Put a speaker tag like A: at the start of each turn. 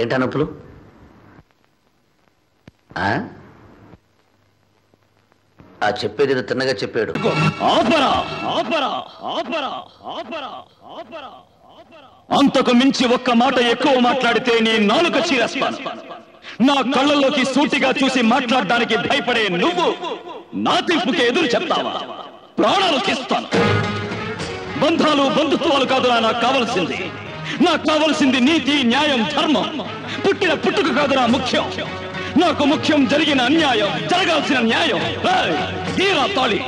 A: ఏంటా నొప్పులు? ఆ చెప్పేది ఏదో తిన్నగా చెప్పాడు.
B: అంతకు మించి ఒక్క మాట ఎక్కువ మాట్లాడితే నీ నాలుక చీరేస్తాను. నా కళ్ళల్లోకి సూటిగా చూసి మాట్లాడడానికి భయపడే నువ్వు నా తీర్పుకి ఎదురు చెప్తావా? ప్రాణాలు తీస్తాను. బంధాలు బంధుత్వాలు కాదురా నాకు కావలసింది. నాకు కావలసింది నీతి, న్యాయం, ధర్మం. పుట్టిన పుట్టుక కాదురా ముఖ్యం. నాకు ముఖ్యం జరిగిన అన్యాయం, జరగాల్సిన న్యాయం. తీరా తాళి.